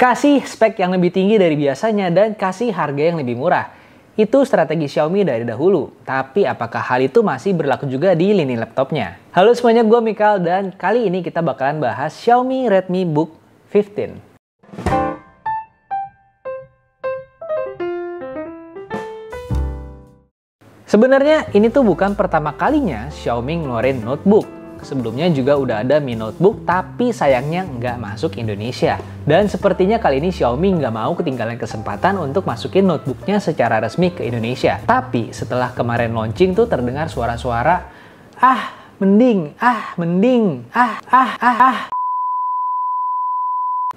Kasih spek yang lebih tinggi dari biasanya dan kasih harga yang lebih murah. Itu strategi Xiaomi dari dahulu. Tapi apakah hal itu masih berlaku juga di lini laptopnya? Halo semuanya, gue Mikal dan kali ini kita bakalan bahas Xiaomi Redmi Book 15. Sebenarnya ini tuh bukan pertama kalinya Xiaomi ngeluarin notebook. Sebelumnya juga udah ada Mi Notebook, tapi sayangnya nggak masuk Indonesia. Dan sepertinya kali ini Xiaomi nggak mau ketinggalan kesempatan untuk masukin notebooknya secara resmi ke Indonesia. Tapi setelah kemarin launching tuh terdengar suara-suara, mending.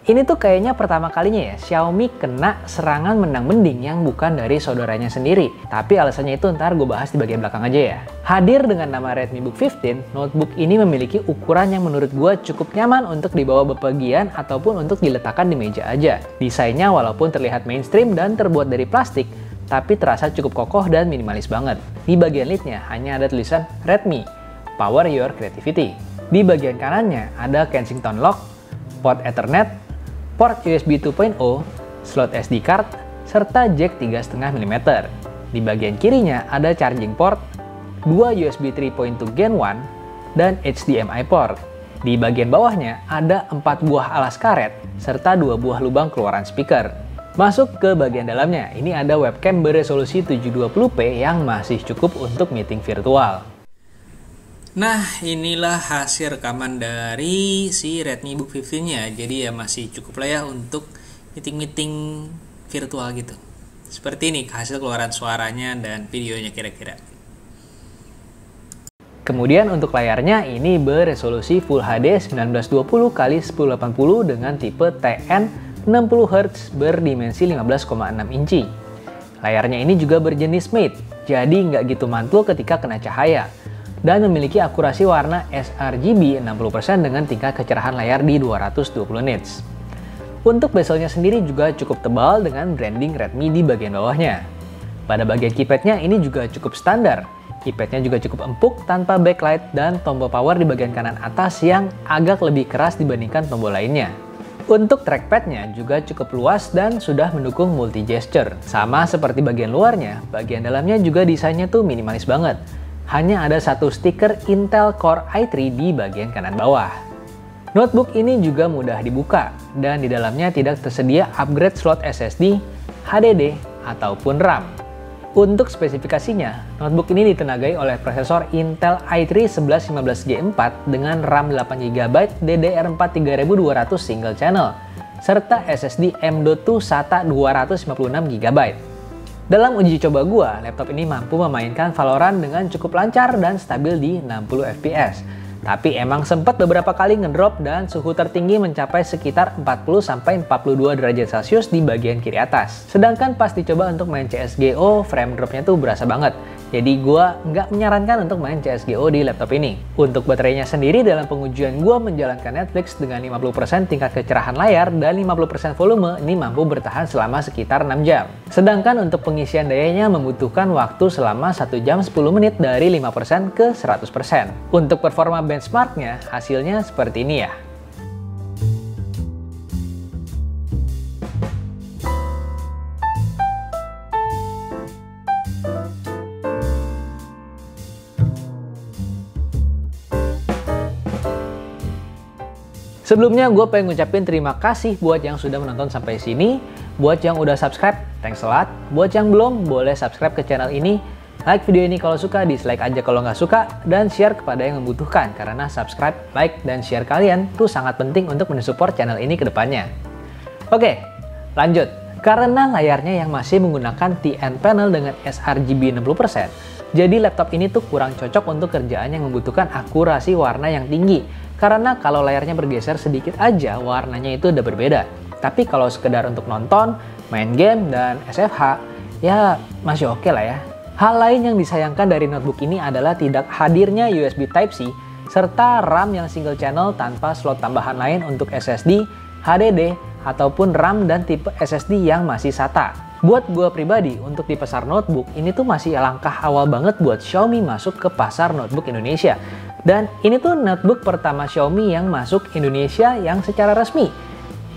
Ini tuh kayaknya pertama kalinya ya Xiaomi kena serangan menang mending yang bukan dari saudaranya sendiri. Tapi alasannya itu ntar gue bahas di bagian belakang aja ya. Hadir dengan nama Redmi Book 15, notebook ini memiliki ukuran yang menurut gue cukup nyaman untuk dibawa bepergian ataupun untuk diletakkan di meja aja. Desainnya walaupun terlihat mainstream dan terbuat dari plastik, tapi terasa cukup kokoh dan minimalis banget. Di bagian lidnya hanya ada tulisan Redmi, Power Your Creativity. Di bagian kanannya ada Kensington Lock, port Ethernet, port USB 2.0, slot SD card, serta jack 3,5 mm. Di bagian kirinya ada charging port, 2 USB 3.2 Gen 1, dan HDMI port. Di bagian bawahnya ada 4 buah alas karet, serta 2 buah lubang keluaran speaker. Masuk ke bagian dalamnya, ini ada webcam beresolusi 720p yang masih cukup untuk meeting virtual. Nah, inilah hasil rekaman dari si Redmi Book 15-nya. Jadi ya masih cukup lah ya untuk meeting-meeting virtual gitu. Seperti ini hasil keluaran suaranya dan videonya kira-kira. Kemudian untuk layarnya ini beresolusi Full HD 1920x1080 dengan tipe TN 60Hz berdimensi 15,6 inci. Layarnya ini juga berjenis matte, jadi nggak gitu mantul ketika kena cahaya. Dan memiliki akurasi warna sRGB 60% dengan tingkat kecerahan layar di 220 nits. Untuk bezelnya sendiri juga cukup tebal dengan branding Redmi di bagian bawahnya. Pada bagian keypadnya ini juga cukup standar. Keypadnya juga cukup empuk tanpa backlight dan tombol power di bagian kanan atas yang agak lebih keras dibandingkan tombol lainnya. Untuk trackpadnya juga cukup luas dan sudah mendukung multi gesture. Sama seperti bagian luarnya, bagian dalamnya juga desainnya tuh minimalis banget. Hanya ada satu stiker Intel Core i3 di bagian kanan bawah. Notebook ini juga mudah dibuka dan di dalamnya tidak tersedia upgrade slot SSD, HDD, ataupun RAM. Untuk spesifikasinya, notebook ini ditenagai oleh prosesor Intel i3 1115G4 dengan RAM 8GB DDR4 3200 single channel, serta SSD M.2 SATA 256GB. Dalam uji coba gua, laptop ini mampu memainkan Valorant dengan cukup lancar dan stabil di 60 fps. Tapi emang sempat beberapa kali ngedrop dan suhu tertinggi mencapai sekitar 40-42 derajat Celcius di bagian kiri atas. Sedangkan pas dicoba untuk main CSGO, frame dropnya tuh berasa banget. Jadi gua nggak menyarankan untuk main CSGO di laptop ini. Untuk baterainya sendiri dalam pengujian gua menjalankan Netflix dengan 50% tingkat kecerahan layar dan 50% volume ini mampu bertahan selama sekitar 6 jam. Sedangkan untuk pengisian dayanya membutuhkan waktu selama 1 jam 10 menit dari 5% ke 100%. Untuk performa benchmarknya hasilnya seperti ini ya. Sebelumnya gue pengen ngucapin terima kasih buat yang sudah menonton sampai sini. Buat yang udah subscribe, thanks a lot. Buat yang belum, boleh subscribe ke channel ini. Like video ini kalau suka, dislike aja kalau nggak suka. Dan share kepada yang membutuhkan. Karena subscribe, like, dan share kalian tuh sangat penting untuk mensupport channel ini ke depannya. Oke, lanjut. Karena layarnya yang masih menggunakan TN panel dengan sRGB 60%, jadi laptop ini tuh kurang cocok untuk kerjaan yang membutuhkan akurasi warna yang tinggi. Karena kalau layarnya bergeser sedikit aja, warnanya itu udah berbeda. Tapi kalau sekedar untuk nonton, main game, dan SFH, ya masih oke lah ya. Hal lain yang disayangkan dari notebook ini adalah tidak hadirnya USB Type-C, serta RAM yang single channel tanpa slot tambahan lain untuk SSD, HDD, ataupun RAM dan tipe SSD yang masih SATA. Buat gue pribadi, untuk di pasar notebook, ini tuh masih langkah awal banget buat Xiaomi masuk ke pasar notebook Indonesia. Dan ini tuh notebook pertama Xiaomi yang masuk Indonesia yang secara resmi.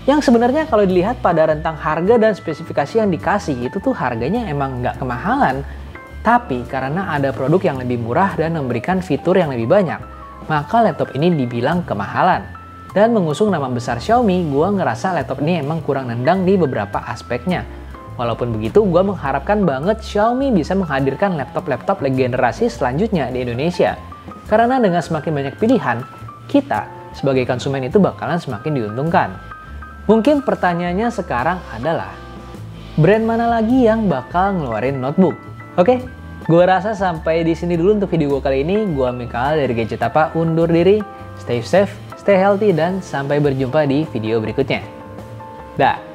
Yang sebenarnya kalau dilihat pada rentang harga dan spesifikasi yang dikasih, itu tuh harganya emang nggak kemahalan. Tapi karena ada produk yang lebih murah dan memberikan fitur yang lebih banyak, maka laptop ini dibilang kemahalan. Dan mengusung nama besar Xiaomi, gue ngerasa laptop ini emang kurang nendang di beberapa aspeknya. Walaupun begitu, gue mengharapkan banget Xiaomi bisa menghadirkan laptop-laptop generasi selanjutnya di Indonesia. Karena dengan semakin banyak pilihan, kita sebagai konsumen itu bakalan semakin diuntungkan. Mungkin pertanyaannya sekarang adalah, brand mana lagi yang bakal ngeluarin notebook? Oke, gue rasa sampai di sini dulu untuk video gue kali ini. Gue Mikael dari Gadget Apa undur diri. Stay safe, stay healthy, dan sampai berjumpa di video berikutnya. Dah.